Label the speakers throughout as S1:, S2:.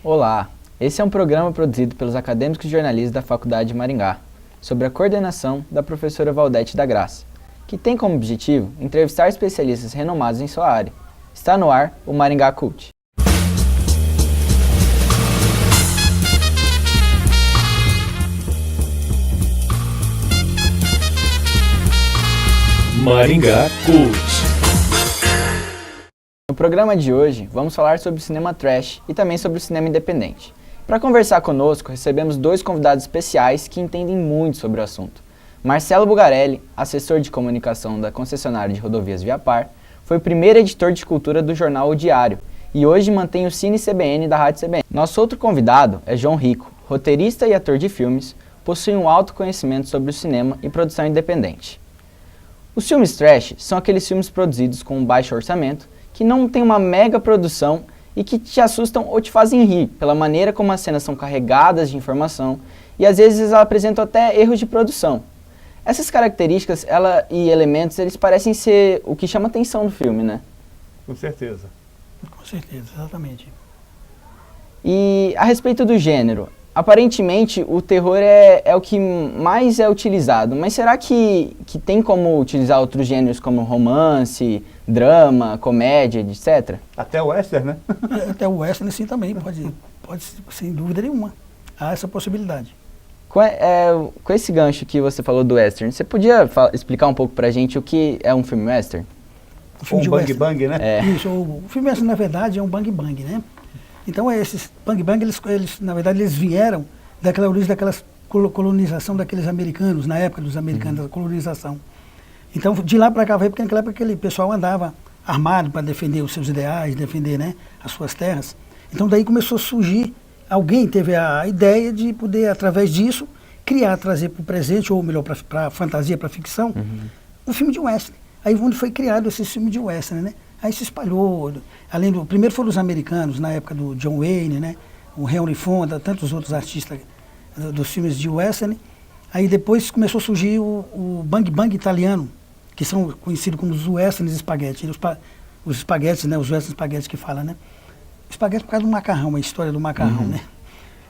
S1: Olá, esse é um programa produzido pelos acadêmicos jornalistas da Faculdade de Maringá, sob a coordenação da professora Valdete da Graça, que tem como objetivo entrevistar especialistas renomados em sua área. Está no ar o Maringá Cult.
S2: Maringá Cult.
S1: No programa de hoje, vamos falar sobre o cinema trash e também sobre o cinema independente. Para conversar conosco, recebemos dois convidados especiais que entendem muito sobre o assunto. Marcelo Bugarelli, assessor de comunicação da concessionária de rodovias Viapar, foi o primeiro editor de cultura do jornal O Diário e hoje mantém o Cine CBN da Rádio CBN. Nosso outro convidado é João Rico, roteirista e ator de filmes, possui um alto conhecimento sobre o cinema e produção independente. Os filmes trash são aqueles filmes produzidos com um baixo orçamento, que não tem uma mega produção e que te assustam ou te fazem rir pela maneira como as cenas são carregadas de informação e às vezes elas apresentam até erros de produção. Essas características e elementos, eles parecem ser o que chama atenção no filme, né?
S3: Com certeza.
S4: Com certeza, exatamente.
S1: E a respeito do gênero, aparentemente o terror é o que mais é utilizado, mas será que tem como utilizar outros gêneros como romance, drama, comédia, etc?
S3: Até o western, né?
S4: Até o western sim também, pode sem dúvida nenhuma. Há essa possibilidade.
S1: Com esse gancho que você falou do western, você podia explicar um pouco pra gente o que é um filme western?
S4: O filme
S3: um
S4: de
S3: bang
S4: western.
S3: bang, né?
S1: É.
S4: Isso, o filme western na verdade é um bang bang, né? Então esses bang bang, eles na verdade eles vieram daquela origem daquelas colonização daqueles americanos, na época dos americanos, da colonização. Então de lá para cá veio, porque naquela época aquele pessoal andava armado para defender os seus ideais, defender, né, as suas terras. Então daí começou a surgir, alguém teve a ideia de poder, através disso, trazer para o presente, ou melhor, para a fantasia, para a ficção, um filme de western. Aí onde foi criado esse filme de western, né? Aí se espalhou, primeiro foram os americanos, na época do John Wayne, né? O Henry Fonda, tantos outros artistas dos filmes de western. Aí depois começou a surgir o bang bang italiano, que são conhecidos como os westerns spaghetti. Os espaguetes, né? Os western spaghetti que fala, né? Espaguete por causa do macarrão, a história do macarrão, né?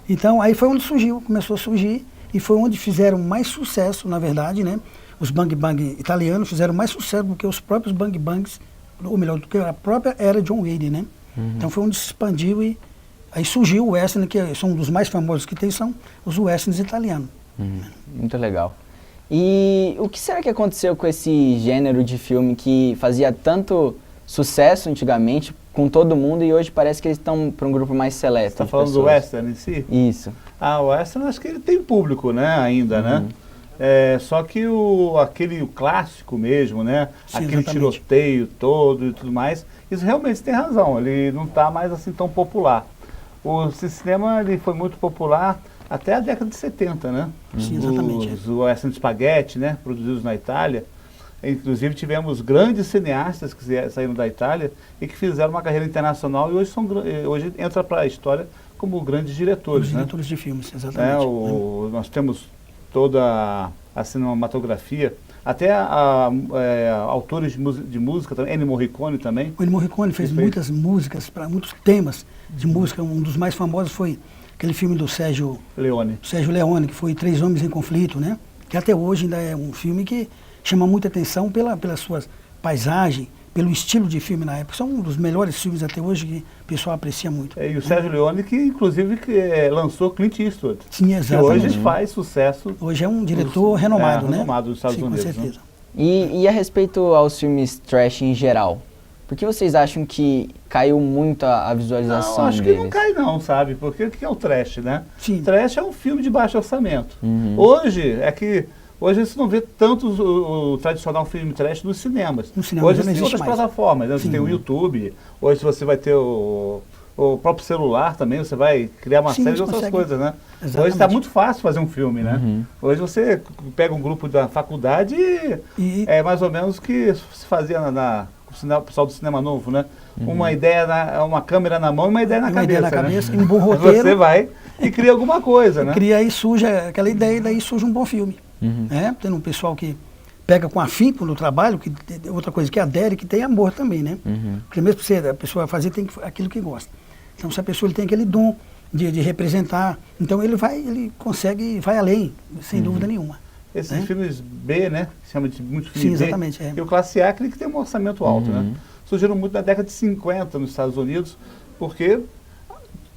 S4: Então aí foi onde começou a surgir, e foi onde fizeram mais sucesso, na verdade, né? Os bang bang italianos fizeram mais sucesso do que os próprios bang bangs, ou melhor, do que a própria era John Wayne, né? Então foi onde se expandiu e aí surgiu o western, que são um dos mais famosos que tem, são os westerns italianos.
S1: Muito legal. E o que será que aconteceu com esse gênero de filme que fazia tanto sucesso antigamente com todo mundo e hoje parece que eles estão para um grupo mais seleto?
S3: Você está falando do western em si?
S1: Isso.
S3: Ah, o western acho que ele tem público, né, ainda, né? Só que aquele clássico mesmo, né?
S4: Sim,
S3: aquele
S4: exatamente.
S3: tiroteio todo e tudo mais, isso realmente tem razão, ele não está mais assim tão popular. O cinema ele foi muito popular até a década de 70, né?
S4: Sim, exatamente.
S3: Os western spaghetti, né? Produzidos na Itália. Inclusive tivemos grandes cineastas que saíram da Itália e que fizeram uma carreira internacional e hoje entra para a história como grandes diretores.
S4: Os
S3: né?
S4: diretores de filmes, exatamente.
S3: Nós temos toda a cinematografia, até autores de música também, Ennio Morricone também.
S4: O Ennio Morricone fez muitas músicas, para muitos temas de música. Um dos mais famosos foi aquele filme do Sérgio Leone, que foi Três Homens em Conflito, né? Que até hoje ainda é um filme que chama muita atenção pela sua paisagem, pelo estilo de filme na época. São um dos melhores filmes até hoje que o pessoal aprecia muito.
S3: E o Sérgio Leone, que inclusive lançou Clint Eastwood.
S4: Sim, exatamente.
S3: Que hoje faz sucesso.
S4: Hoje é um diretor renomado, né?
S3: Renomado dos Estados Unidos.
S4: Com certeza.
S1: Né? E a respeito aos filmes trash em geral, por que vocês acham que caiu muito a visualização
S3: Não, acho
S1: deles?
S3: que não cai não, sabe? Porque o que é o trash, né?
S4: Sim.
S3: Trash é um filme de baixo orçamento. Hoje você não vê tanto o tradicional filme trash nos cinemas.
S4: No cinema
S3: Hoje
S4: já não
S3: tem outras
S4: existe mais.
S3: plataformas, né? Você tem o YouTube, hoje você vai ter o próprio celular também, você vai criar uma série de outras coisas, né?
S4: Exatamente.
S3: Hoje está muito fácil fazer um filme, né? Hoje você pega um grupo da faculdade e é mais ou menos o que se fazia o pessoal do Cinema Novo, né? Uma ideia, uma câmera na mão e uma ideia na cabeça,
S4: né? E um bom roteiro.
S3: Você vai e cria alguma coisa, né?
S4: Cria e surge aquela ideia e daí surge um bom filme. Né? Tem um pessoal que pega com afinco no trabalho, que outra coisa que adere, que tem amor também, né? Porque mesmo a pessoa fazer tem aquilo que gosta. Então se a pessoa tem aquele dom de representar. Então ele consegue, vai além, sem dúvida nenhuma.
S3: Esses filmes B, né? Que chama de muito filme
S4: Sim,
S3: B.
S4: exatamente.
S3: E o classe A, aquele que tem um orçamento alto, né? Surgiram muito na década de 50 nos Estados Unidos, porque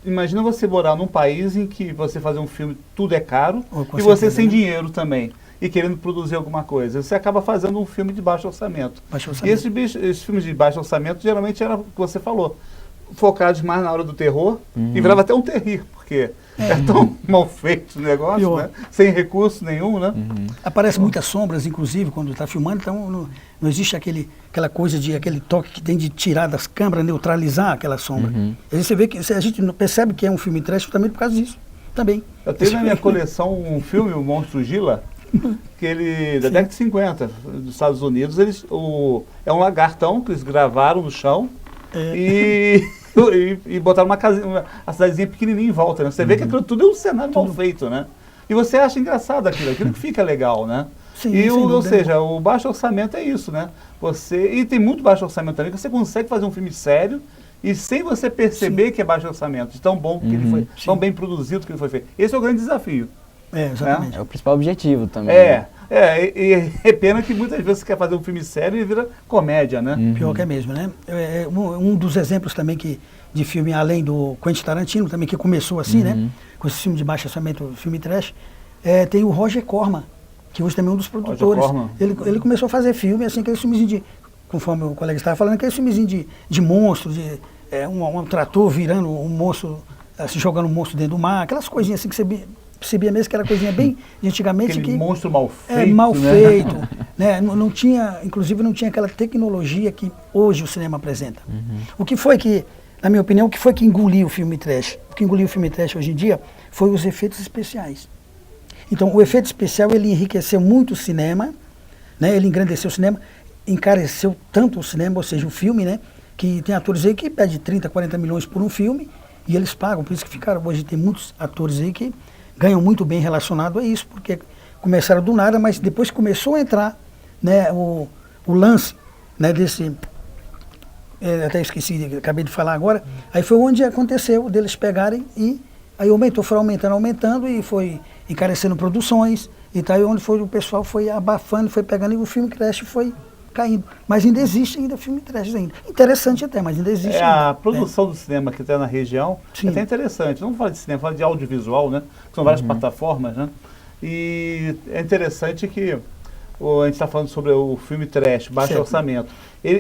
S3: imagina você morar num país em que você fazer um filme, tudo é caro, e você sem dinheiro também, e querendo produzir alguma coisa. Você acaba fazendo um filme de baixo orçamento. E esses filmes de baixo orçamento, geralmente era o que você falou, focados mais na hora do terror, e virava até um terrir, porque é tão mal feito o negócio, né? Sem recurso nenhum, né?
S4: Aparece muitas sombras, inclusive, quando está filmando, então não existe aquela coisa aquele toque que tem de tirar das câmeras, neutralizar aquela sombra. Aí você vê que a gente percebe que é um filme trash justamente por causa disso, também.
S3: Eu tenho na minha coleção um filme, o Monstro Gila, que ele, da década de 50, dos Estados Unidos, é um lagartão que eles gravaram no chão, e botaram uma cidadezinha pequenininha em volta, né? Você vê que aquilo tudo é um cenário mal feito, né? E você acha engraçado aquilo que fica legal, né?
S4: Sim,
S3: ou seja, o baixo orçamento é isso, né? E tem muito baixo orçamento também, que você consegue fazer um filme sério e sem você perceber que é baixo orçamento, de tão bom que ele foi, tão bem produzido que ele foi feito. Esse é o grande desafio.
S4: Exatamente.
S1: É o principal objetivo também.
S3: E é pena que muitas vezes você quer fazer um filme sério e vira comédia, né?
S4: Pior que é mesmo, né? Um dos exemplos também de filme, além do Quentin Tarantino, também que começou assim, né? Com esse filme de baixo orçamento, filme trash, tem o Roger Corman, que hoje também é um dos produtores. Ele começou a fazer filme, assim, aqueles filmezinhos conforme o colega estava falando, aqueles filmezinhos de monstros, um trator virando um monstro, se jogando um monstro dentro do mar, aquelas coisinhas assim que você percebia mesmo que era coisinha bem de antigamente.
S3: Aquele monstro mal feito.
S4: Mal feito. Né? Não tinha, inclusive não tinha aquela tecnologia que hoje o cinema apresenta. O que foi que, na minha opinião, o que foi que engoliu o filme trash? O que engoliu o filme trash hoje em dia foi os efeitos especiais. Então, o efeito especial, ele enriqueceu muito o cinema, né? Ele engrandeceu o cinema, encareceu tanto o cinema, ou seja, o filme, né? Que tem atores aí que pedem 30, 40 milhões por um filme, e eles pagam, por isso que ficaram, hoje tem muitos atores aí que ganham muito bem relacionado a isso, porque começaram do nada, mas depois começou a entrar, né, o lance, né, desse, até esqueci, acabei de falar agora, aí foi onde aconteceu deles pegarem e aí foi aumentando e foi encarecendo produções, e tá aí onde o pessoal foi abafando, foi pegando e o filme trash foi caindo. Mas ainda existe filme trash ainda. Interessante até, mas ainda existe ainda.
S3: A produção do cinema que está na região é até interessante. Não fala de cinema, fala de audiovisual, né? São várias plataformas, né? E é interessante que a gente está falando sobre o filme trash, baixo orçamento.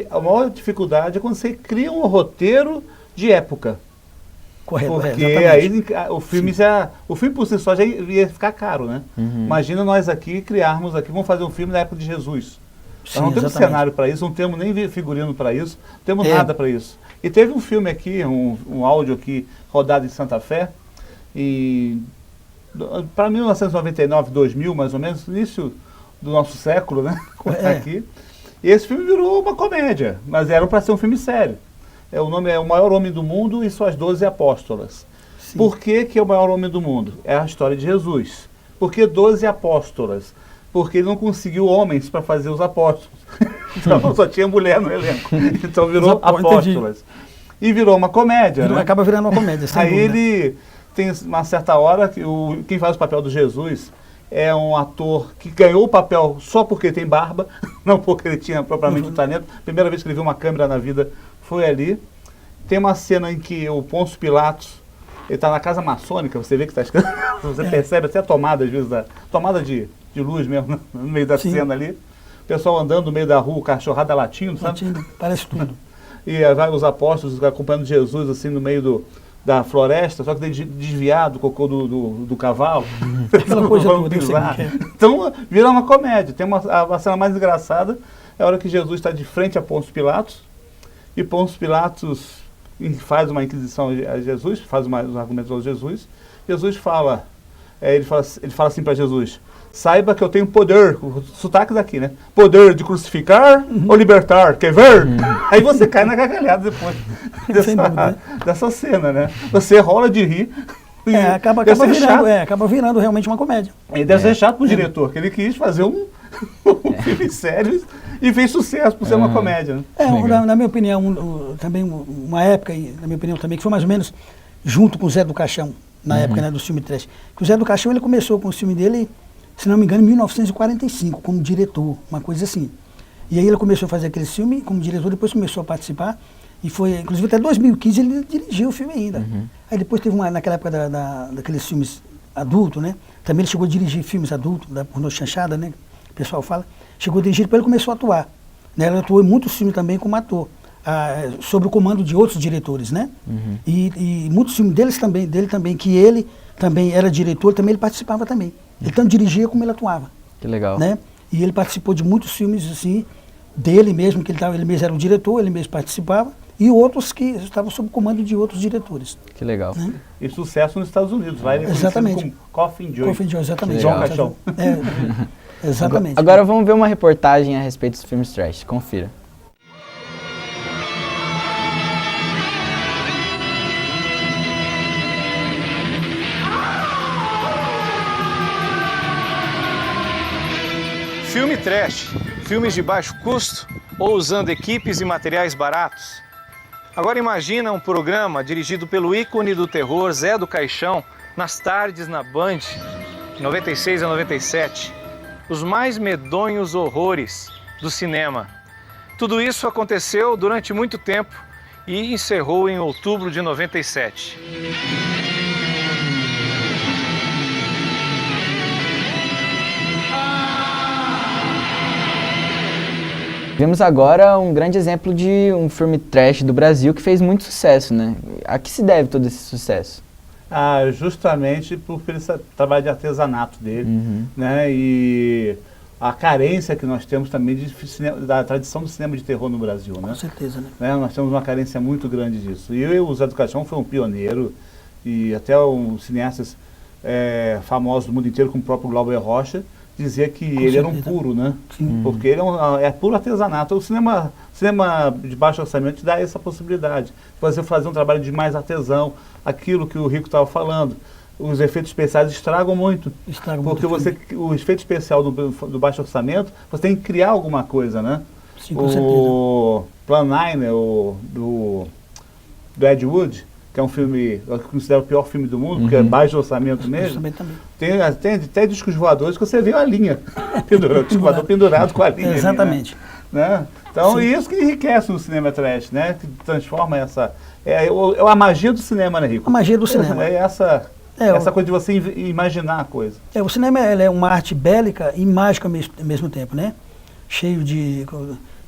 S3: A maior dificuldade é quando você cria um roteiro de época.
S4: Correto,
S3: porque aí o filme por si só já ia ficar caro, né? Imagina nós aqui criarmos vamos fazer um filme na época de Jesus. Nós não temos cenário para isso, não temos nem figurino para isso, não temos nada para isso. E teve um filme aqui, um áudio aqui, rodado em Santa Fé, para 1999, 2000 mais ou menos, início do nosso século, né? Aqui. E esse filme virou uma comédia, mas era para ser um filme sério. O nome é O Maior Homem do Mundo e Suas 12 Apóstolas. Sim. Por que é o maior homem do mundo? É a história de Jesus. Por que 12 apóstolas? Porque ele não conseguiu homens para fazer os apóstolos. Então só tinha mulher no elenco. Então virou apóstolas. E virou uma comédia. Né?
S4: Acaba virando uma comédia, sem dúvida.
S3: Ele tem uma certa hora que quem faz o papel do Jesus é um ator que ganhou o papel só porque tem barba, não porque ele tinha propriamente um talento. Primeira vez que ele viu uma câmera na vida foi ali. Tem uma cena em que o Pôncio Pilatos, ele está na casa maçônica, você vê que está escrito, você percebe até a tomada, às vezes, tomada de luz mesmo, no meio da cena ali. O pessoal andando no meio da rua, cachorrada latindo, sabe?
S4: Latindo, parece tudo.
S3: E vai os apóstolos acompanhando Jesus, assim, no meio da floresta, só que tem desviado o cocô do cavalo.
S4: Aquela coisa toda.
S3: Então, vira uma comédia. Tem a cena mais engraçada, é a hora que Jesus está de frente a Pôncio Pilatos, e Pôncio Pilatos faz uma inquisição a Jesus, faz os argumentos a Jesus. Jesus fala, ele fala assim para Jesus: saiba que eu tenho poder, o sotaque daqui, né? Poder de crucificar ou libertar, quer ver? Aí você cai na gargalhada depois dessa cena, né? Você rola de rir.
S4: Acaba virando realmente uma comédia.
S3: E deve ser chato pro diretor, que ele quis fazer um filme sério e fez sucesso por ser uma comédia. Né?
S4: Na minha opinião, também uma época, na minha opinião também, que foi mais ou menos junto com o Zé do Caixão, na época, né, do filme trash. Que o Zé do Caixão, ele começou com o filme dele, se não me engano, em 1945, como diretor, uma coisa assim. E aí ele começou a fazer aquele filme como diretor, depois começou a participar, e foi, inclusive até 2015 ele dirigiu o filme ainda. Aí depois teve naquela época daqueles filmes adultos, né? Também ele chegou a dirigir filmes adultos, da pornô chanchada, né? O pessoal fala. Chegou a dirigir, depois ele começou a atuar. Né? Ele atuou em muitos filmes também como ator, sob o comando de outros diretores, né? E muitos filmes dele também, que ele também era diretor, também ele participava também. Ele tanto dirigia como ele atuava.
S1: Que legal.
S4: Né? E ele participou de muitos filmes assim, dele mesmo, que ele mesmo era o diretor, ele mesmo participava, e outros que estavam sob o comando de outros diretores.
S1: Que legal.
S4: Né?
S3: E sucesso nos Estados Unidos, lá ele é
S4: Exatamente.
S3: como Coffin Joe.
S4: Coffin Joe, exatamente.
S3: João Caixão.
S4: Exatamente.
S1: Agora vamos ver uma reportagem a respeito dos filmes trash. Confira.
S2: Filme trash, filmes de baixo custo ou usando equipes e materiais baratos. Agora imagina um programa dirigido pelo ícone do terror Zé do Caixão, nas tardes na Band, 96 a 97. Os mais medonhos horrores do cinema. Tudo isso aconteceu durante muito tempo e encerrou em outubro de 97.
S1: Vimos agora um grande exemplo de um filme trash do Brasil que fez muito sucesso, né? A que se deve todo esse sucesso?
S3: Justamente por esse trabalho de artesanato dele, né? E a carência que nós temos também da tradição do cinema de terror no Brasil, né?
S4: Com certeza, né?
S3: Nós temos uma carência muito grande disso. E o Zé do Caixão foi um pioneiro, e até um cineastas famosos do mundo inteiro, como o próprio Glauber Rocha, dizia que ele era um puro, né?
S4: Sim.
S3: Porque ele é puro artesanato. O cinema de baixo orçamento dá essa possibilidade. Você fazer um trabalho de mais artesão, aquilo que o Rico estava falando. Os efeitos especiais estragam muito. Porque o efeito especial do baixo orçamento, você tem que criar alguma coisa, né?
S4: Sim, com certeza.
S3: Plan 9, do Ed Wood, que é um filme, eu considero o pior filme do mundo, porque é baixo orçamento mesmo. Tem até discos voadores que você vê a linha, o disco voador pendurado com a linha.
S4: Exatamente.
S3: Ali, né? Então, isso que enriquece o cinema trash, né? Que transforma essa... É a magia do cinema, né, Rico?
S4: A magia do cinema.
S3: É essa coisa de você imaginar a coisa.
S4: O cinema é uma arte bélica e mágica ao mesmo tempo, né? Cheio de...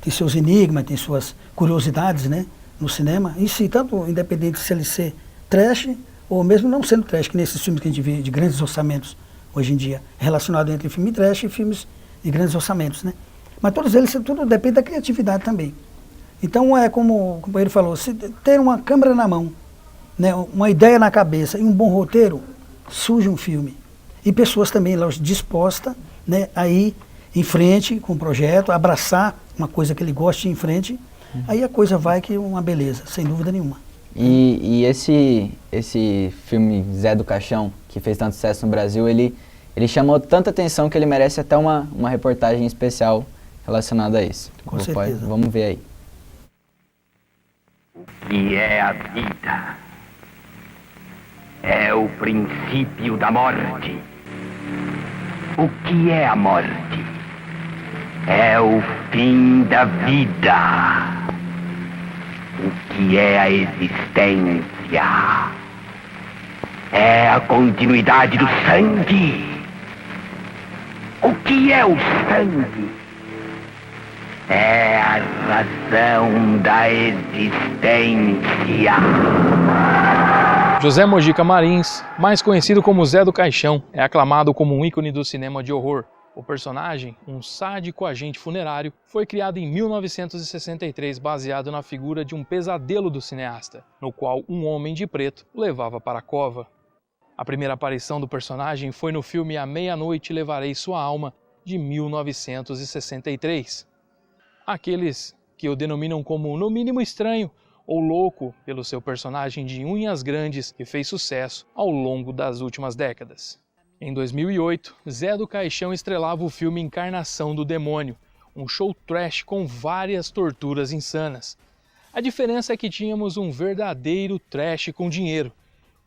S4: tem seus enigmas, tem suas curiosidades, né? No cinema, em si, tanto independente se ele ser trash, ou mesmo não sendo trash, que nesses filmes que a gente vê de grandes orçamentos hoje em dia, relacionado entre filme trash e filmes de grandes orçamentos, né? Mas todos eles, tudo depende da criatividade também. Então, como o companheiro falou, se ter uma câmera na mão, né, uma ideia na cabeça e um bom roteiro, surge um filme. E pessoas também dispostas, né, a ir em frente com o projeto, abraçar uma coisa que ele gosta de ir em frente. Aí a coisa vai que é uma beleza, sem dúvida nenhuma.
S1: E esse filme Zé do Caixão, que fez tanto sucesso no Brasil, ele chamou tanta atenção que ele merece até uma reportagem especial relacionada a isso.
S4: Com certeza.
S1: Vamos ver aí.
S5: O que é a vida? É o princípio da morte. O que é a morte? É o fim da vida. O que é a existência? É a continuidade do sangue. O que é o sangue? É a razão da existência.
S6: José Mojica Marins, mais conhecido como Zé do Caixão, é aclamado como um ícone do cinema de horror. O personagem, um sádico agente funerário, foi criado em 1963 baseado na figura de um pesadelo do cineasta, no qual um homem de preto o levava para a cova. A primeira aparição do personagem foi no filme A Meia-Noite Levarei Sua Alma, de 1963. Aqueles que o denominam como no mínimo estranho ou louco pelo seu personagem de unhas grandes que fez sucesso ao longo das últimas décadas. Em 2008, Zé do Caixão estrelava o filme Encarnação do Demônio, um show trash com várias torturas insanas. A diferença é que tínhamos um verdadeiro trash com dinheiro,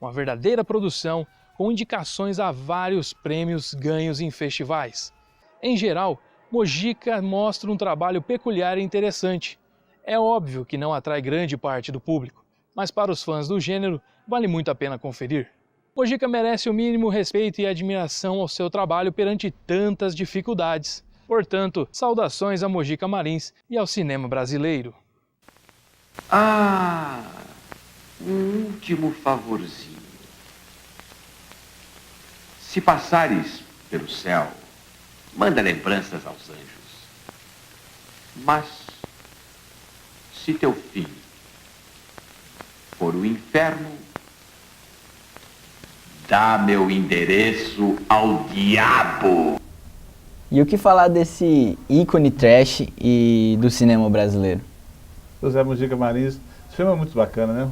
S6: uma verdadeira produção com indicações a vários prêmios ganhos em festivais. Em geral, Mojica mostra um trabalho peculiar e interessante. É óbvio que não atrai grande parte do público, mas para os fãs do gênero, vale muito a pena conferir. Mojica merece o mínimo respeito e admiração ao seu trabalho perante tantas dificuldades. Portanto, saudações a Mojica Marins e ao cinema brasileiro.
S5: Ah, um último favorzinho. Se passares pelo céu, manda lembranças aos anjos. Mas, se teu fim for o inferno, dá meu endereço ao diabo.
S1: E o que falar desse ícone trash e do cinema brasileiro?
S3: José Mojica Marins, esse filme é muito bacana, né?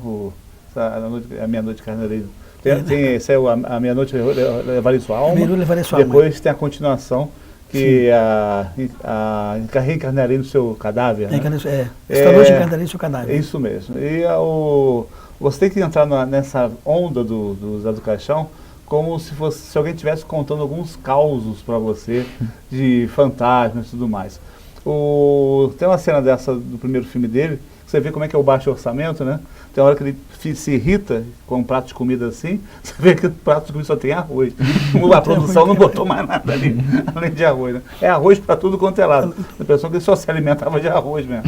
S3: A Meia-Noite Carneiro. Tem esse é A Meia-Noite Levarei Sua Alma. Depois tem a continuação, que a reencarnarei no seu cadáver.
S4: Esta noite reencarnarei no seu cadáver.
S3: É isso mesmo. E você tem que entrar nessa onda do Zé do Caixão como se alguém estivesse contando alguns causos para você de fantasmas e tudo mais. Tem uma cena dessa do primeiro filme dele, você vê como é que é o baixo orçamento, né? Tem hora que ele se irrita com um prato de comida assim, você vê que o prato de comida só tem arroz. A produção não botou mais nada ali, além de arroz, né? É arroz para tudo quanto é lado. A pessoa que ele só se alimentava de arroz mesmo.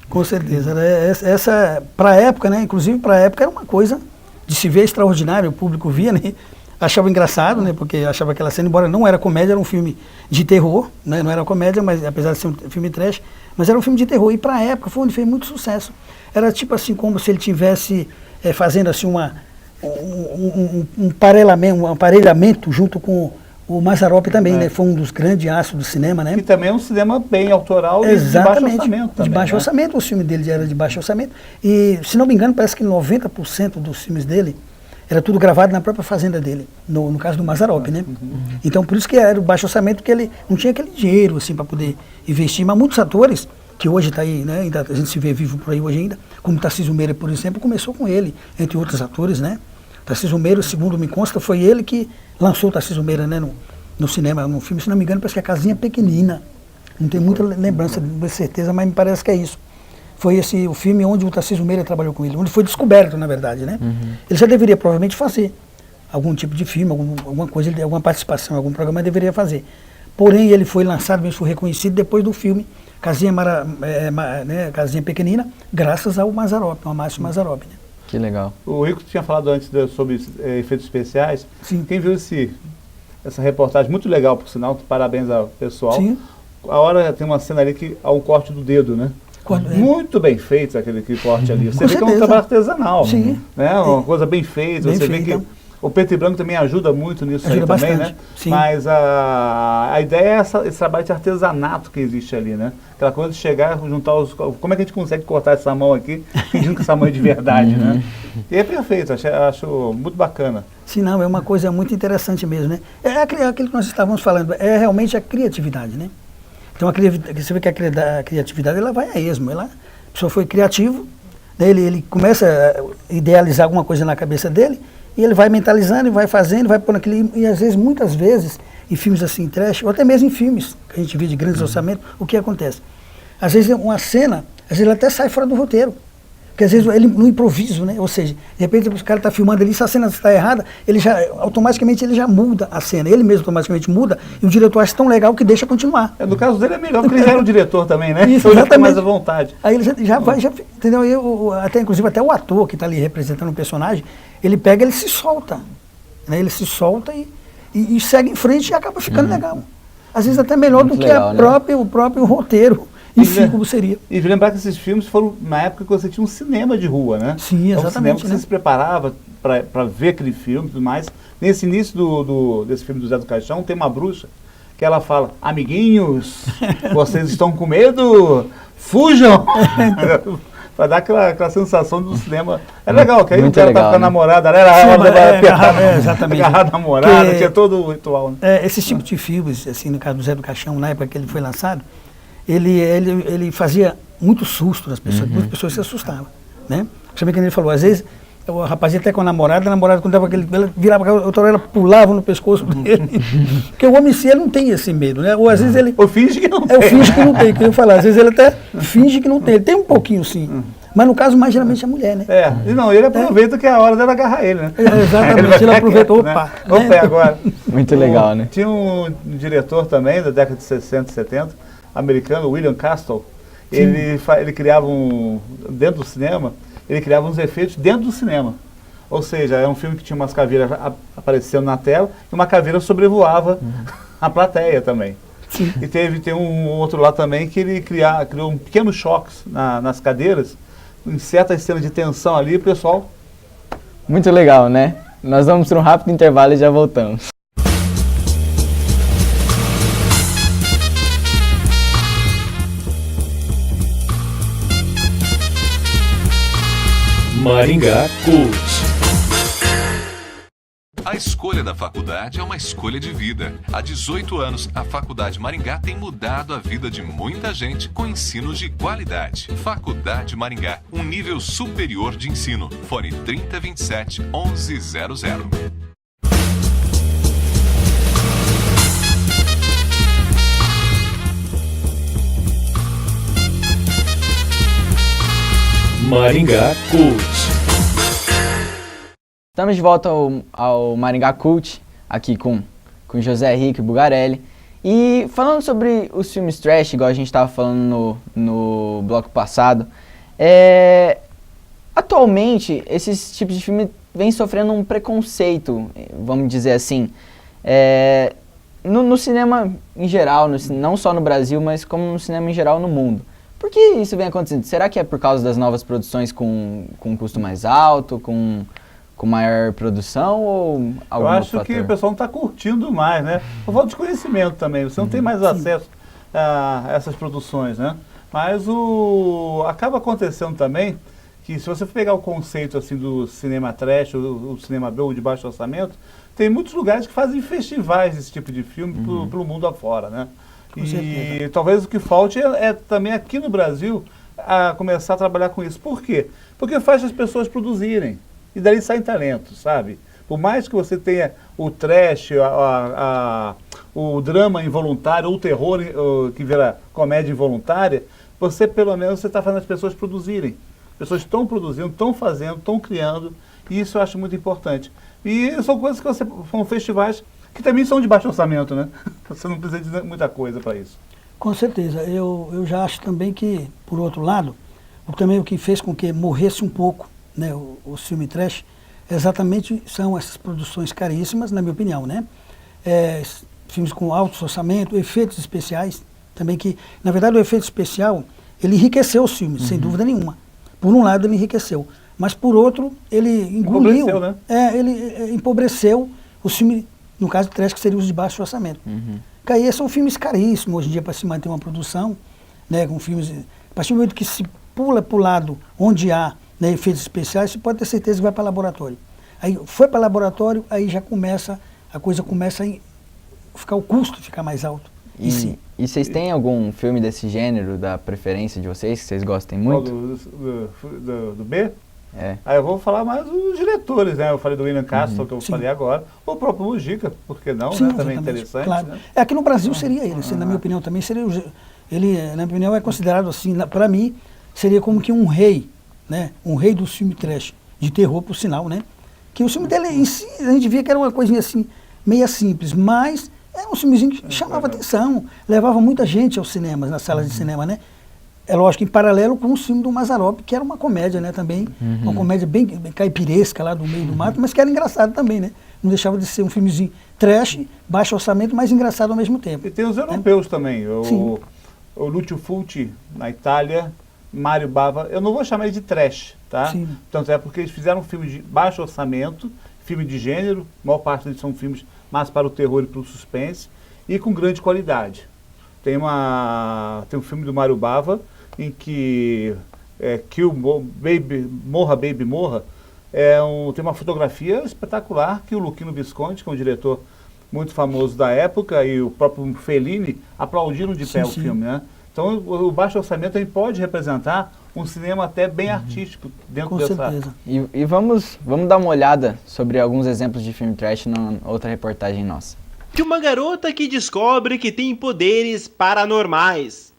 S4: Com certeza. Essa, para a época, né? Inclusive para a época era uma coisa de se ver extraordinário, o público via, né? Achava engraçado, né? Porque achava aquela cena, embora não era comédia, era um filme de terror, né? Não era comédia, mas apesar de ser um filme trash, mas era um filme de terror. E para a época foi onde fez muito sucesso. Era tipo assim, como se ele tivesse fazendo assim um aparelhamento junto com o Mazzaropi também, né? Foi um dos grandes astros do cinema, né?
S3: E também é um cinema bem autoral e de baixo orçamento também,
S4: de baixo orçamento, o filme dele era de baixo orçamento. E, se não me engano, parece que 90% dos filmes dele era tudo gravado na própria fazenda dele, no caso do Mazzaropi, né? Então, por isso que era o baixo orçamento, porque ele não tinha aquele dinheiro, assim, para poder investir. Mas muitos atores, que hoje está aí, né? Ainda, a gente se vê vivo por aí hoje ainda, como Tarcísio Meira, por exemplo, começou com ele, entre outros atores, né? Tarcísio Meira, segundo me consta, foi ele que lançou o Tarcísio Meira, né? No cinema, no filme, se não me engano, parece que é A Casinha Pequenina. Não tenho muita lembrança, de certeza, mas me parece que é isso. Foi o filme onde o Tarcísio Meira trabalhou com ele, onde foi descoberto, na verdade, né? Ele já deveria provavelmente fazer algum tipo de filme, alguma coisa, alguma participação, algum programa ele deveria fazer. Porém, ele foi lançado, mesmo foi reconhecido depois do filme Casinha Pequenina, graças ao Mazzaropi, ao Márcio Mazzaropi, né?
S1: Que legal.
S3: O Rico tinha falado antes sobre efeitos especiais.
S4: Sim.
S3: Quem viu essa reportagem, muito legal, por sinal, parabéns ao pessoal.
S4: Sim.
S3: A hora tem uma cena ali que há um corte do dedo, né? Muito bem feito aquele corte ali. Você vê que é um trabalho artesanal.
S4: Sim.
S3: Né? Uma coisa bem feita. Você vê que o preto e branco também ajuda muito nisso aí também, né?
S4: Sim.
S3: Mas a ideia é esse trabalho de artesanato que existe ali, né? Aquela coisa de chegar, juntar como é que a gente consegue cortar essa mão aqui, fingindo que essa mão é de verdade, né? E é perfeito, acho muito bacana.
S4: Sim, não, é uma coisa muito interessante mesmo, né? É aquilo que nós estávamos falando, é realmente a criatividade, né? Então, você vê que a criatividade, ela vai a esmo. A pessoa foi criativo, né? Ele começa a idealizar alguma coisa na cabeça dele, e ele vai mentalizando, e vai fazendo, vai pondo aquele... E às vezes, muitas vezes, em filmes assim, trash, ou até mesmo em filmes que a gente vê de grandes orçamentos, o que acontece? Às vezes, uma cena, às vezes ela até sai fora do roteiro. Porque às vezes ele no improviso, né? Ou seja, de repente o cara está filmando ali, se a cena está errada, automaticamente ele já muda a cena. Ele mesmo automaticamente muda e o diretor acha tão legal que deixa continuar.
S3: No caso dele é melhor, porque ele já era o diretor também, né?
S4: Isso,
S3: então
S4: exatamente.
S3: Já fica mais à vontade.
S4: Aí ele já vai, entendeu? Inclusive até o ator que está ali representando o personagem, ele pega, ele se solta. Né? Ele se solta e segue em frente e acaba ficando legal. Às vezes até melhor muito do que legal, o próprio roteiro. Enfim, como seria.
S3: E lembrar que esses filmes foram na época que você tinha um cinema de rua, né?
S4: Sim, exatamente.
S3: Um cinema que você se preparava para ver aquele filme e tudo mais. Nesse início desse filme do Zé do Caixão, tem uma bruxa que ela fala: amiguinhos, vocês estão com medo? Fujam! Para dar aquela sensação do cinema. É legal, que aí o cara tá com a namorada, era agarrar a namorada, tinha todo o ritual. Né?
S4: Esse tipo de filmes, assim, no caso do Zé do Caixão, na época que ele foi lançado, ele fazia muito susto nas pessoas, muitas pessoas se assustavam, né? Sabe que ele falou, às vezes O rapazinho até com a namorada quando dava aquele, ela virava, outra hora ela pulava no pescoço dele. Porque o homem em si, ele não tem esse medo, né? Ou às vezes ele...
S3: Ou finge que não tem.
S4: Eu finge que não tem, que eu ia falar. Às vezes ele até finge que não tem. Ele tem um pouquinho, sim. Mas no caso, mais geralmente é a mulher, né?
S3: E não, ele aproveita que é a hora dela agarrar ele, né?
S4: Exatamente, ele aproveita,
S3: quieto,
S4: opa.
S3: Né? Opa, é agora.
S1: Muito legal, né?
S3: Tinha um diretor também, da década de 60 e 70, americano, William Castle. Ele criava dentro do cinema, ele criava uns efeitos dentro do cinema. Ou seja, era um filme que tinha umas caveiras aparecendo na tela e uma caveira sobrevoava a plateia também.
S4: Sim.
S3: E tem um outro lá também que ele criou pequenos choques nas cadeiras, em certas cenas de tensão ali, o pessoal...
S1: Muito legal, né? Nós vamos para um rápido intervalo e já voltamos.
S7: Maringá Cult.
S8: A escolha da faculdade é uma escolha de vida. Há 18 anos, a Faculdade Maringá tem mudado a vida de muita gente com ensinos de qualidade. Faculdade Maringá, um nível superior de ensino. Fone 3027 1100.
S7: Maringá Cult.
S1: Estamos de volta ao Maringá Cult, aqui com José Henrique Bugarelli. E falando sobre os filmes trash, igual a gente estava falando no bloco passado, atualmente esses tipos de filme vêm sofrendo um preconceito, vamos dizer assim, no cinema em geral, não só no Brasil, mas como no cinema em geral no mundo. Por que isso vem acontecendo? Será que é por causa das novas produções com um custo mais alto, com maior produção ou algum
S3: Eu acho
S1: fator?
S3: que o pessoal não está curtindo mais, né? Por falta de conhecimento também, você não tem mais acesso a essas produções, né? Mas acaba acontecendo também que se você pegar o conceito assim do cinema trash, o cinema B ou de baixo orçamento, tem muitos lugares que fazem festivais desse tipo de filme pelo mundo afora, né? E talvez o que falte é também aqui no Brasil a começar a trabalhar com isso. Por quê? Porque faz as pessoas produzirem. E dali saem talentos, sabe? Por mais que você tenha o trash, o drama involuntário, ou o terror que vira comédia involuntária, você pelo menos está fazendo as pessoas produzirem. As pessoas estão produzindo, estão fazendo, estão criando, e isso eu acho muito importante. E são coisas que são festivais que também são de baixo orçamento, né? Você não precisa de muita coisa para isso.
S4: Com certeza. Eu já acho também que, por outro lado, também o que fez com que morresse um pouco, né, o filme trash, exatamente são essas produções caríssimas, na minha opinião, né? Filmes com alto orçamento, efeitos especiais, também que, na verdade, o efeito especial, ele enriqueceu os filmes, sem dúvida nenhuma. Por um lado, ele enriqueceu, mas por outro, ele engoliu,
S3: empobreceu, né?
S4: Ele empobreceu os filmes, no caso do trash, que seriam os de baixo orçamento. Que aí são filmes caríssimos, hoje em dia, para se manter uma produção, né, com filmes, a partir do momento que se pula para o lado onde há, né, efeitos especiais, você pode ter certeza que vai para laboratório. Aí foi para laboratório, aí já a coisa começa a o custo ficar mais alto.
S1: E vocês têm algum filme desse gênero, da preferência de vocês, que vocês gostem muito?
S3: Do B? Aí eu vou falar mais dos diretores, né? Eu falei do William Castle, que eu falei agora, o próprio Mujica, por que não, né? Também interessante.
S4: Claro.
S3: Né?
S4: Aqui no Brasil seria ele, na minha opinião também seria ele, na minha opinião, é considerado assim, para mim, seria como que um rei, né? Um rei do filme trash, de terror, por sinal, né? Que o filme dele em si, a gente via que era uma coisinha assim, meia simples, mas era um filmezinho que chamava atenção, levava muita gente aos cinemas, nas salas de cinema, né? É lógico, em paralelo com o filme do Mazzaropi, que era uma comédia, né, também, uma comédia bem caipiresca lá do meio do mato, mas que era engraçado também, né? Não deixava de ser um filmezinho trash, baixo orçamento, mas engraçado ao mesmo tempo.
S3: E tem os europeus também, o Lucio Fulci, na Itália, Mário Bava, eu não vou chamar ele de trash, tá?
S4: Sim.
S3: Tanto é porque eles fizeram um filme de baixo orçamento, filme de gênero, a maior parte deles são filmes mais para o terror e para o suspense, e com grande qualidade. Tem um filme do Mário Bava, em que Morra Baby Morra, tem uma fotografia espetacular que o Luchino Visconti, que é um diretor muito famoso da época, e o próprio Fellini aplaudiram de pé o filme, né? Então o baixo orçamento também pode representar um cinema até bem artístico dentro
S4: Com
S3: dessa...
S4: certeza.
S1: E vamos dar uma olhada sobre alguns exemplos de filme trash na outra reportagem nossa.
S9: De uma garota que descobre que tem poderes paranormais.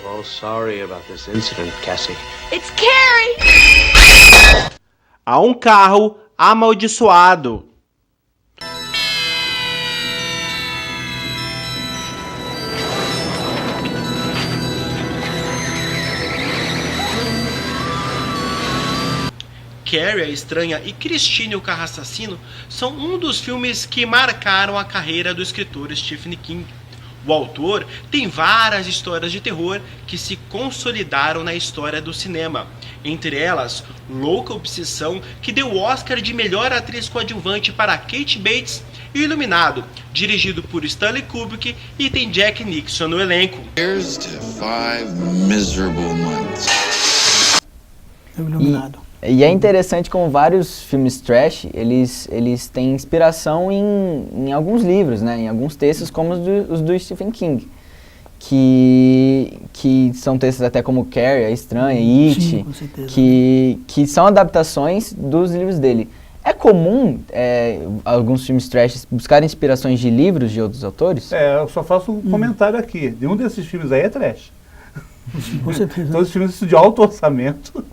S10: Oh, sorry about this incident, Cassie.
S11: It's Carrie!
S9: A um carro amaldiçoado. Carrie, a Estranha e Christine, o Carro Assassino são um dos filmes que marcaram a carreira do escritor Stephen King. O autor tem várias histórias de terror que se consolidaram na história do cinema. Entre elas, Louca Obsessão, que deu o Oscar de melhor atriz coadjuvante para Kate Bates, e Iluminado, dirigido por Stanley Kubrick e tem Jack Nixon no elenco.
S12: Here's to 5 miserable months.
S4: Iluminado.
S1: E é interessante como vários filmes trash, eles têm inspiração em alguns livros, né? Em alguns textos como os do Stephen King. Que são textos até como Carrie, A Estranha, It,
S4: Sim, com certeza.
S1: que são adaptações dos livros dele. É comum alguns filmes trash buscarem inspirações de livros de outros autores?
S3: Eu só faço um comentário aqui. Nenhum desses filmes aí é trash.
S4: Sim, com certeza.
S3: Todos os filmes de alto orçamento.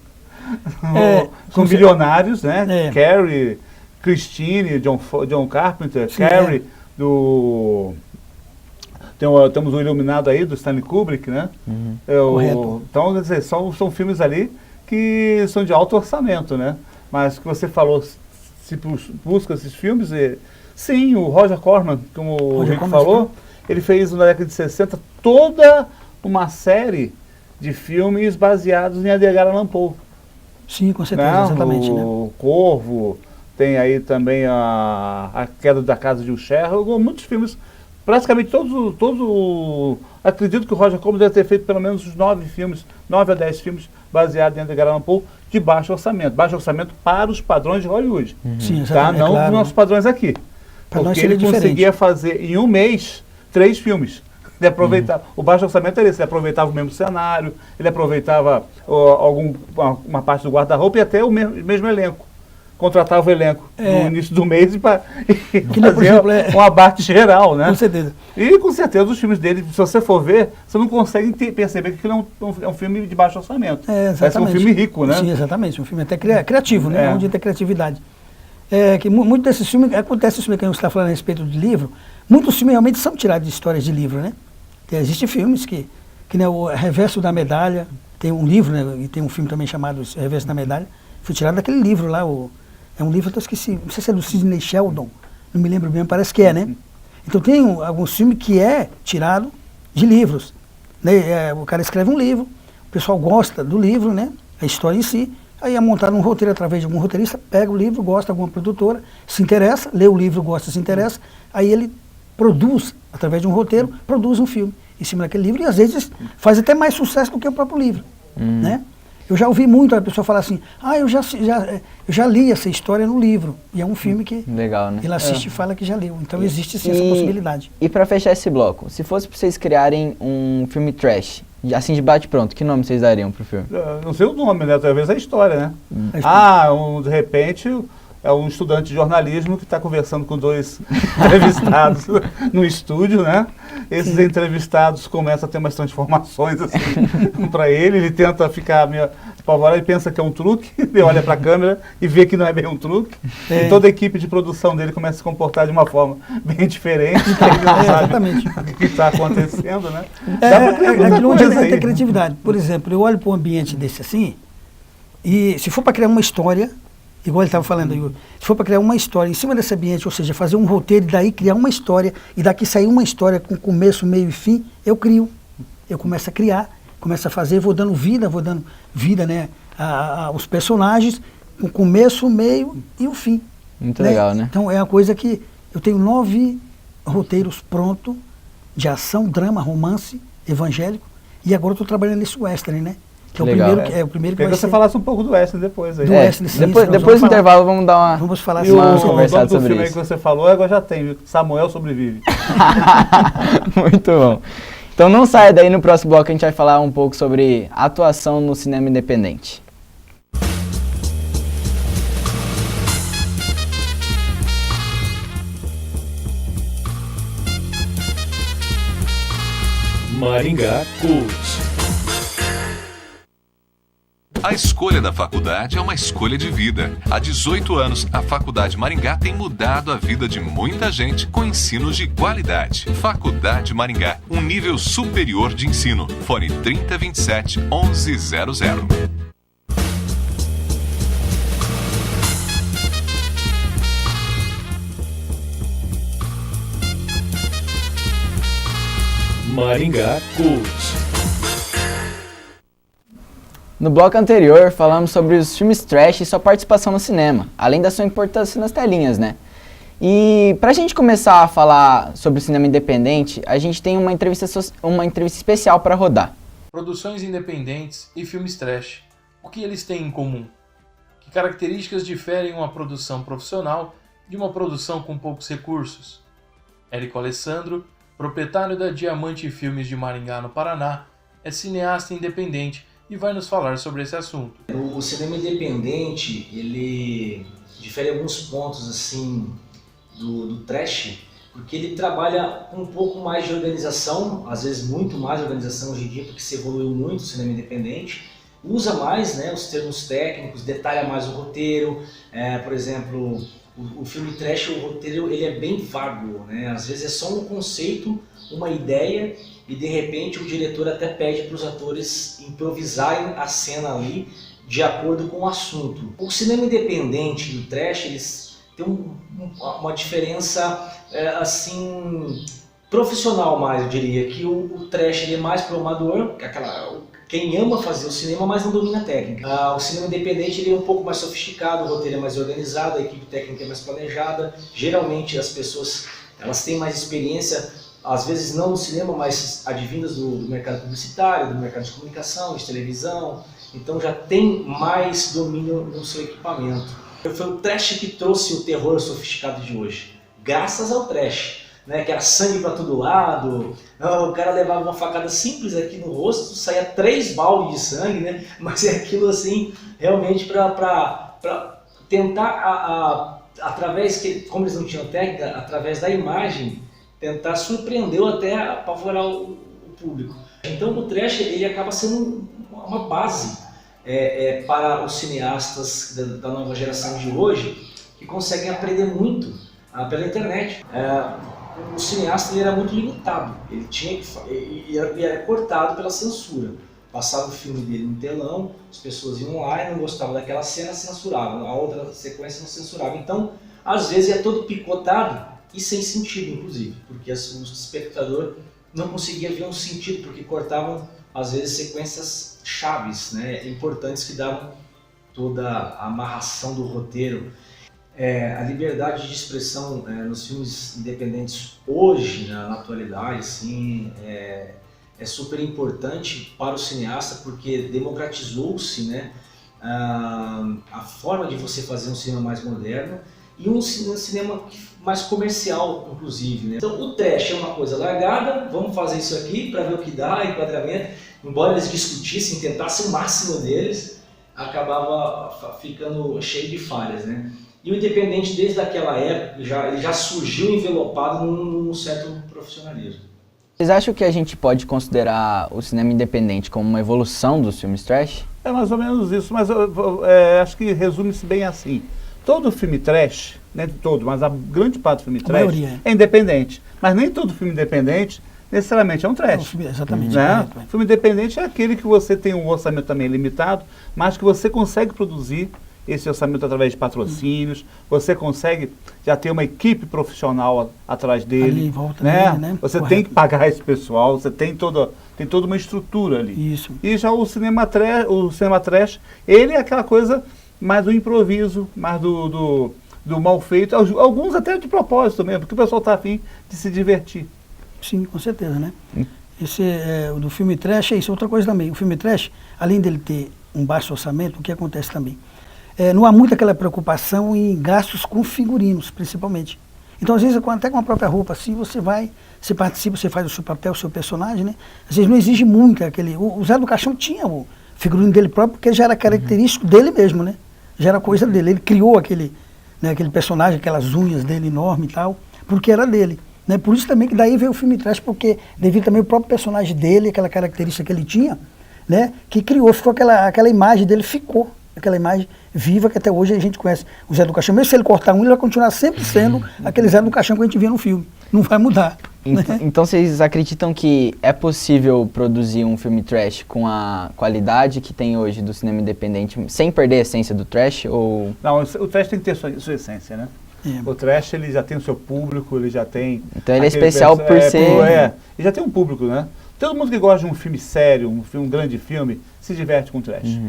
S3: São bilionários, né? Carrie, Christine, John Carpenter,
S4: Sim,
S3: Carrie, temos o Iluminado aí, do Stanley Kubrick, né?
S4: Correto.
S3: Então, quer dizer, são filmes ali que são de alto orçamento, né? Mas que você falou, se busca esses filmes, sim, o Roger Corman, como o Rico falou, ele fez na década de 60 toda uma série de filmes baseados em Edgar Allan Poe.
S4: Sim, com certeza, exatamente.
S3: O Corvo, tem aí também a Queda da Casa de Usher, muitos filmes, praticamente todos, acredito que o Roger Corman deve ter feito pelo menos uns 9 a 10 filmes baseados em Edgar Allan Poe de baixo orçamento para os padrões de Hollywood.
S4: Sim,
S3: tá? Não
S4: claro,
S3: os nossos padrões aqui. Porque ele conseguia fazer em um mês 3 filmes. Ele aproveitava, o baixo orçamento era esse, ele aproveitava o mesmo cenário, ele aproveitava uma parte do guarda-roupa e até o mesmo elenco. Contratava o elenco no início do mês e fazia um abate geral, né?
S4: Com certeza.
S3: E com certeza os filmes dele, se você for ver, você não consegue perceber que aquilo é um filme de baixo orçamento. Parece um filme rico, né?
S4: Sim, exatamente, um filme até criativo, né? Onde tem criatividade. Que muito desses filmes, acontece isso que você está falando a respeito de livro, muitos filmes realmente são tirados de histórias de livro, né? Existem filmes que nem o Reverso da Medalha, tem um livro, né? E tem um filme também chamado Reverso da Medalha, foi tirado daquele livro lá, é um livro que eu esqueci, não sei se é do Sidney Sheldon, não me lembro bem, parece que é, né? Então tem alguns filmes que é tirado de livros, né? O cara escreve um livro, o pessoal gosta do livro, né? A história em si, aí é montado um roteiro através de algum roteirista, pega o livro, gosta de alguma produtora, se interessa, lê o livro, gosta, se interessa, aí ele produz, através de um roteiro, produz um filme em cima daquele livro e às vezes faz até mais sucesso do que o próprio livro, né? Eu já ouvi muito a pessoa falar assim, eu já li essa história no livro, e é um filme que
S1: legal, né?
S4: ele assiste e fala que já leu, então existe sim essa possibilidade.
S1: E para fechar esse bloco, se fosse para vocês criarem um filme trash, assim de bate-pronto, que nome vocês dariam pro filme?
S3: Não sei o nome, né? Talvez a história, né? De repente... É um estudante de jornalismo que está conversando com 2 entrevistados no estúdio, né? Esses entrevistados começam a ter umas transformações assim para ele tenta ficar meio apavorado, ele pensa que é um truque, ele olha para a câmera e vê que não é bem um truque. E toda a equipe de produção dele começa a se comportar de uma forma bem diferente, que ele não sabe o que está acontecendo, né?
S4: Aquilo onde vai ter criatividade. Por exemplo, eu olho para um ambiente desse assim, e se for para criar uma história, igual ele estava falando, se for para criar uma história em cima desse ambiente, ou seja, fazer um roteiro e daí criar uma história, e daqui sair uma história com começo, meio e fim, eu crio. Eu começo a criar, começo a fazer, vou dando vida, né, aos personagens, com o começo, o meio e o fim.
S1: Muito legal, né?
S4: Então é uma coisa que eu tenho 9 roteiros prontos de ação, drama, romance, evangélico, e agora eu estou trabalhando nesse western, né? Que é o primeiro que vai
S3: ser. Você falasse um pouco do western depois aí.
S4: Do western, sim.
S1: Depois do intervalo vamos dar uma...
S4: Vamos falar
S1: uma
S3: conversada
S1: sobre isso.
S3: O filme aí que você falou, agora já tem, Samuel Sobrevive.
S1: Muito bom. Então não saia daí, no próximo bloco a gente vai falar um pouco sobre atuação no cinema independente.
S7: Maringá Cult.
S8: A escolha da faculdade é uma escolha de vida. Há 18 anos, a Faculdade Maringá tem mudado a vida de muita gente com ensinos de qualidade. Faculdade Maringá, um nível superior de ensino. Fone 3027 1100.
S7: Maringá Cult.
S1: No bloco anterior, falamos sobre os filmes trash e sua participação no cinema, além da sua importância nas telinhas, né? E pra gente começar a falar sobre o cinema independente, a gente tem uma entrevista especial para rodar.
S6: Produções independentes e filmes trash. O que eles têm em comum? Que características diferem uma produção profissional de uma produção com poucos recursos? Érico Alessandro, proprietário da Diamante Filmes de Maringá, no Paraná, é cineasta independente e vai nos falar sobre esse assunto.
S13: O cinema independente, ele difere alguns pontos assim do trash, porque ele trabalha com um pouco mais de organização, às vezes muito mais organização hoje em dia, porque se evoluiu muito o cinema independente, usa mais, né, os termos técnicos, detalha mais o roteiro, por exemplo, o filme trash, o roteiro ele é bem vago, né? Às vezes é só um conceito, uma ideia, e de repente o diretor até pede para os atores improvisarem a cena ali de acordo com o assunto. O cinema independente do trash, eles têm uma diferença assim profissional mais, eu diria, que o trash ele é mais pro amador, quem ama fazer o cinema, mas não domina a técnica. O cinema independente ele é um pouco mais sofisticado, o roteiro é mais organizado, a equipe técnica é mais planejada. Geralmente as pessoas elas têm mais experiência, às vezes não no cinema, mas advindas do mercado publicitário, do mercado de comunicação, de televisão. Então já tem mais domínio no seu equipamento. Foi o trash que trouxe o terror sofisticado de hoje, graças ao trash. Né, que era sangue para todo lado, o cara levava uma facada simples aqui no rosto, saía 3 baldes de sangue, né, mas é aquilo assim, realmente para tentar, através, como eles não tinham técnica, através da imagem, tentar surpreender ou até apavorar o público. Então o trash ele acaba sendo uma base para os cineastas da nova geração de hoje, que conseguem aprender muito pela internet. O cineasta ele era muito limitado, ele era cortado pela censura. Passava o filme dele no telão, as pessoas iam lá e não gostavam daquela cena, censuravam, a outra sequência não censurava. Então, às vezes é todo picotado e sem sentido, inclusive, porque o espectador não conseguia ver um sentido, porque cortavam, às vezes, sequências chaves, né, importantes que davam toda a amarração do roteiro. A liberdade de expressão nos filmes independentes hoje, na atualidade, assim, é super importante para o cineasta, porque democratizou-se, né, a forma de você fazer um cinema mais moderno e um cinema mais comercial, inclusive, né? Então o trash é uma coisa largada, vamos fazer isso aqui para ver o que dá, enquadramento. Embora eles discutissem, tentassem o máximo deles, acabava ficando cheio de falhas, né? E o independente, desde aquela época, ele já surgiu envelopado num certo profissionalismo.
S1: Vocês acham que a gente pode considerar o cinema independente como uma evolução dos filmes trash?
S3: É mais ou menos isso, mas acho que resume-se bem assim. Todo filme trash, nem todo, mas a grande parte do filme trash é independente. Mas nem todo filme independente necessariamente é um trash.
S4: Exatamente.
S3: Né? Filme independente é aquele que você tem um orçamento também limitado, mas que você consegue produzir esse orçamento através de patrocínios, você consegue já ter uma equipe profissional atrás dele, ali em volta dele, né? Você tem que pagar esse pessoal, você tem toda uma estrutura ali.
S4: Isso.
S3: E já o cinema trash, ele é aquela coisa mais do improviso, mais do mal feito, alguns até de propósito mesmo, porque o pessoal está afim de se divertir.
S4: Sim, com certeza, né? Esse do filme trash é isso, outra coisa também. O filme trash, além dele ter um baixo orçamento, o que acontece também? Não há muito aquela preocupação em gastos com figurinos, principalmente. Então, às vezes, até com a própria roupa, assim, você vai, você participa, você faz o seu papel, o seu personagem, né? Às vezes não exige muito aquele... O Zé do Caixão tinha o figurino dele próprio, porque já era característico dele mesmo, né? Já era coisa dele. Ele criou aquele personagem, aquelas unhas dele enormes e tal, porque era dele. Né? Por isso também que daí veio o filme trash, porque devido também ao próprio personagem dele, aquela característica que ele tinha, né? Que criou, ficou aquela imagem dele, ficou aquela imagem viva que até hoje a gente conhece. O Zé do Caixão, mesmo se ele cortar um, ele vai continuar sempre sendo aquele Zé do Caixão que a gente vê no filme. Não vai mudar.
S1: Então vocês acreditam que é possível produzir um filme trash com a qualidade que tem hoje do cinema independente, sem perder a essência do trash? Ou...
S3: Não, o trash tem que ter sua essência, né? O trash, ele já tem o seu público, ele já tem...
S1: Então ele é especial por ser...
S3: Ele já tem um público, né? Todo mundo que gosta de um filme sério, um grande filme, se diverte com trash.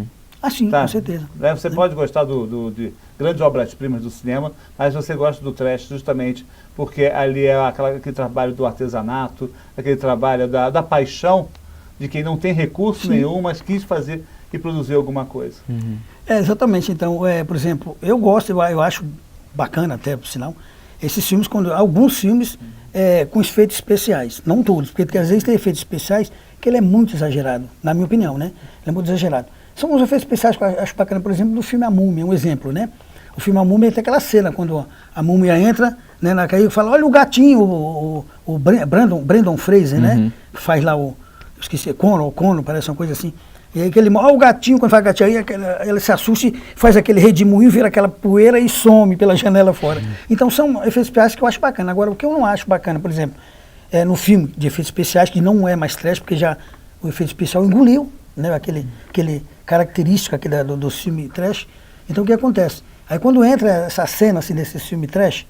S4: Ah, sim,
S3: tá?
S4: Com certeza.
S3: Você pode gostar de grandes obras-primas do cinema, mas você gosta do trash justamente porque ali é aquele trabalho do artesanato, aquele trabalho da paixão de quem não tem recurso nenhum, mas quis fazer e produzir alguma coisa.
S4: Exatamente. Então, por exemplo, eu gosto, eu acho bacana até, por sinal, esses filmes, alguns filmes com efeitos especiais, não todos, porque às vezes tem efeitos especiais que ele é muito exagerado, na minha opinião, né? Ele é muito exagerado. São os efeitos especiais que eu acho bacana, por exemplo, do filme A Múmia, um exemplo, né? O filme A Múmia tem aquela cena, quando a múmia entra, né, na caída e fala, olha o gatinho, o Brandon Fraser, né? Faz lá esqueci, Cono, parece uma coisa assim. E aí olha o gatinho, quando faz gatinho, aí ela se assusta e faz aquele redemoinho, vira aquela poeira e some pela janela fora. Então são efeitos especiais que eu acho bacana. Agora, o que eu não acho bacana, por exemplo, no filme de efeitos especiais, que não é mais trash, porque já o efeito especial engoliu, né, aquele característico do filme trash. Então o que acontece? Aí quando entra essa cena assim, desse filme trash,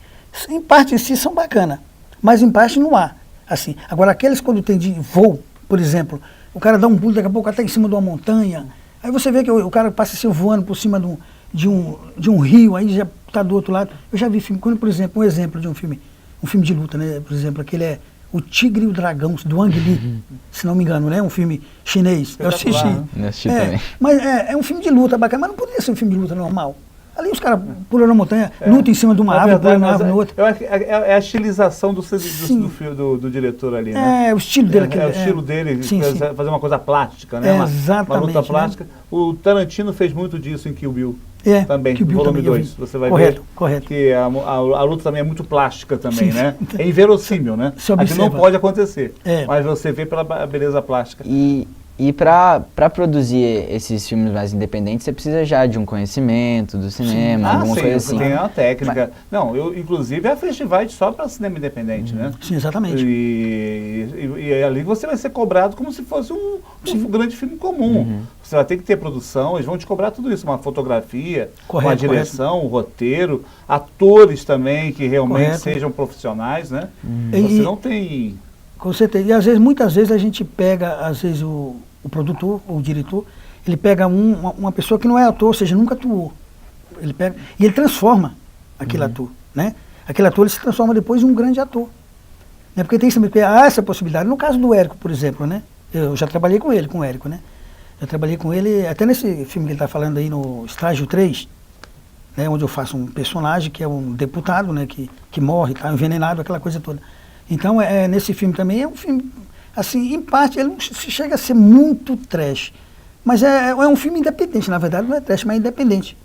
S4: em parte em si são bacana, mas em parte não há. Assim. Agora aqueles quando tem de voo, por exemplo, o cara dá um pulo, daqui a pouco até em cima de uma montanha, aí você vê que o cara passa assim, voando por cima de um rio, aí já está do outro lado. Eu já vi filme, quando, por exemplo, um exemplo de um filme de luta, né? Por exemplo, aquele é O Tigre e o Dragão, do Ang Lee, se não me engano, né? Um filme chinês. Eu assisti.
S1: Eu assisti também.
S4: Mas é um filme de luta bacana, mas não poderia ser um filme de luta normal. Ali os caras pulam na montanha, lutam em cima de uma árvore, pulam na árvore no outro.
S3: É a estilização do diretor ali, né?
S4: O estilo dele.
S3: O estilo dele, fazer uma coisa plástica, né?
S4: Exatamente.
S3: Uma luta plástica. Né? O Tarantino fez muito disso em Kill Bill. Também,
S4: Kill Bill
S3: volume 2. Você vai ver que a luta também é muito plástica também, né? É inverossímil, né? Aqui não pode acontecer, mas você vê pela beleza plástica.
S1: E para produzir esses filmes mais independentes, você precisa já de um conhecimento do cinema, alguma coisa assim.
S3: Tem uma técnica. Inclusive há festivais só para cinema independente, né?
S4: Sim, exatamente.
S3: E ali você vai ser cobrado como se fosse um grande filme comum. Você vai ter que ter produção, eles vão te cobrar tudo isso, uma fotografia, uma direção, um roteiro, atores também que realmente sejam profissionais, né? Você não tem...
S4: Com certeza. E muitas vezes a gente pega, o produtor, ou o diretor, ele pega uma pessoa que não é ator, ou seja, nunca atuou. Ele pega e ele transforma aquele ator, né? Aquele ator ele se transforma depois em um grande ator. Né? Porque tem sempre essa possibilidade. No caso do Érico, por exemplo, né? Eu já trabalhei com ele, com o Érico, né? Já trabalhei com ele, até nesse filme que ele está falando aí, no Estágio 3, né? Onde eu faço um personagem que é um deputado, né? Que morre, está envenenado, aquela coisa toda. Então, nesse filme também é um filme, assim, em parte, ele não chega a ser muito trash, mas é um filme independente, na verdade não é trash, mas é independente.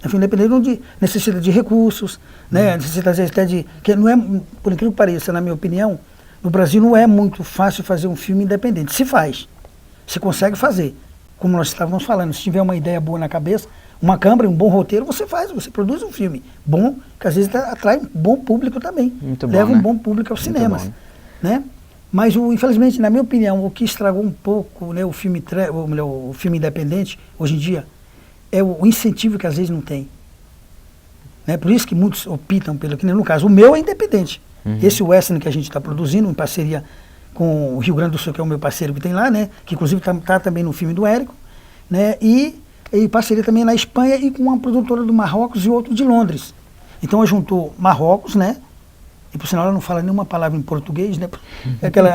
S4: É um filme independente onde necessita de recursos, né? Necessita às vezes até que não é, por incrível que pareça, na minha opinião, no Brasil não é muito fácil fazer um filme independente. Se faz, se consegue fazer, como nós estávamos falando, se tiver uma ideia boa na cabeça, uma câmera, um bom roteiro, você produz um filme bom, que às vezes atrai um bom público também.
S1: Muito bom,
S4: leva
S1: né?
S4: um bom público aos cinemas. Né? Mas, infelizmente, na minha opinião, o que estragou um pouco, né, o filme independente, hoje em dia, é o incentivo que às vezes não tem. Né? Por isso que muitos optam pelo, que no caso, o meu é independente. Esse western que a gente está produzindo, em parceria com o Rio Grande do Sul, que é o meu parceiro que tem lá, né, que inclusive está também no filme do Érico, né, e parceria também na Espanha e com uma produtora do Marrocos e outro de Londres. Então juntou Marrocos, né? E por sinal ela não fala nenhuma palavra em português, né?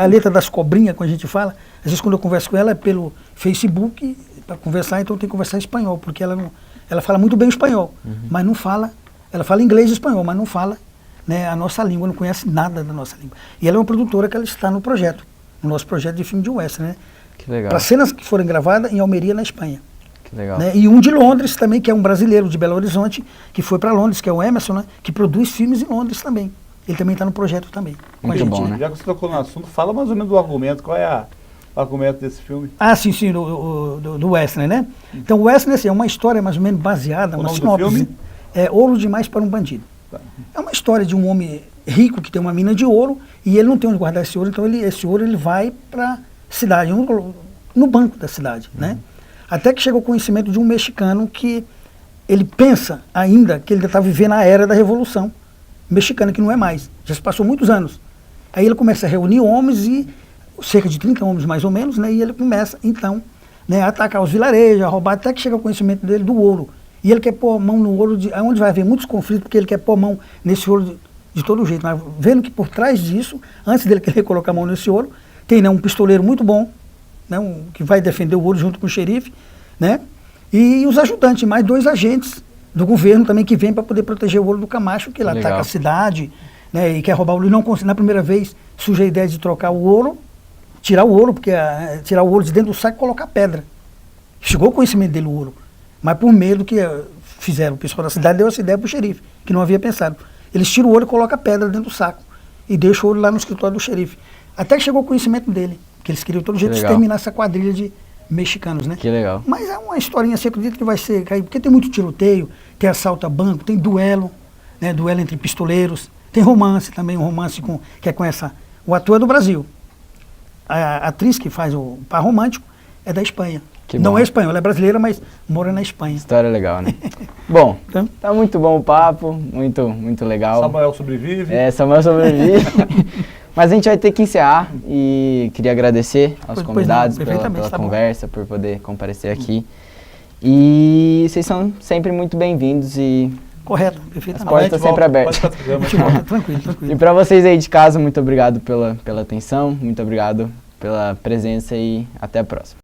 S4: A letra das cobrinhas que a gente fala, às vezes quando eu converso com ela é pelo Facebook para conversar, então eu tenho que conversar em espanhol, porque ela fala muito bem o espanhol, mas não fala, ela fala inglês e espanhol, mas não fala né, a nossa língua, não conhece nada da nossa língua. E ela é uma produtora que ela está no projeto, no nosso projeto de filme de western, né?
S1: Que legal.
S4: Para cenas que forem gravadas em Almeria, na Espanha.
S1: Que legal.
S4: Né? E um de Londres também, que é um brasileiro de Belo Horizonte, que foi para Londres, que é o Emerson, né, que produz filmes em Londres também. Ele também está no projeto também.
S1: Muito bom, né?
S3: Já que você tocou no assunto, fala mais ou menos do argumento. Qual é o argumento desse filme?
S4: Ah, sim, do western, né? Então o western assim, é uma história mais ou menos baseada, uma sinopse. É Ouro Demais para um Bandido. Tá. É uma história de um homem rico que tem uma mina de ouro e ele não tem onde guardar esse ouro, então esse ouro ele vai para a cidade, no banco da cidade, né? Até que chega o conhecimento de um mexicano que ele pensa ainda que ele está vivendo a era da Revolução Mexicana, que não é mais. Já se passou muitos anos. Aí ele começa a reunir homens, e cerca de 30 homens mais ou menos, né? E ele começa, então, né, a atacar os vilarejos, a roubar, até que chega o conhecimento dele do ouro. E ele quer pôr a mão no ouro, onde vai haver muitos conflitos, porque ele quer pôr a mão nesse ouro de todo jeito. Mas vendo que por trás disso, antes dele querer colocar a mão nesse ouro, tem, né, um pistoleiro muito bom, né, que vai defender o ouro junto com o xerife, né? E os ajudantes, mais 2 agentes do governo também que vêm para poder proteger o ouro do Camacho, que ele ataca a cidade, né, e quer roubar o ouro. Não consegue, na primeira vez surge a ideia de trocar o ouro, tirar o ouro, porque tirar o ouro de dentro do saco e colocar pedra. Chegou o conhecimento dele o ouro, mas por medo que fizeram, o pessoal da cidade deu essa ideia para o xerife, que não havia pensado. Eles tiram o ouro e colocam a pedra dentro do saco e deixam o ouro lá no escritório do xerife. Até que chegou o conhecimento dele, que eles queriam todo jeito exterminar essa quadrilha de mexicanos, né?
S1: Que legal.
S4: Mas é uma historinha assim, eu acredito que vai ser, porque tem muito tiroteio, tem assalto a banco, tem duelo, né? Duelo entre pistoleiros, tem romance também, um romance que é com o ator é do Brasil. A atriz que faz o par romântico é da Espanha. Não é espanhola, é brasileira, mas mora na Espanha.
S1: História legal, né? Bom, tá muito bom o papo, muito legal.
S3: Samuel sobrevive.
S1: Samuel sobrevive. Mas a gente vai ter que encerrar e queria agradecer aos convidados pela conversa, por poder comparecer aqui. E vocês são sempre muito bem-vindos e...
S4: Correto, perfeitamente.
S1: As portas estão sempre abertas.
S4: Tranquilo.
S1: E para vocês aí de casa, muito obrigado pela atenção, muito obrigado pela presença e até a próxima.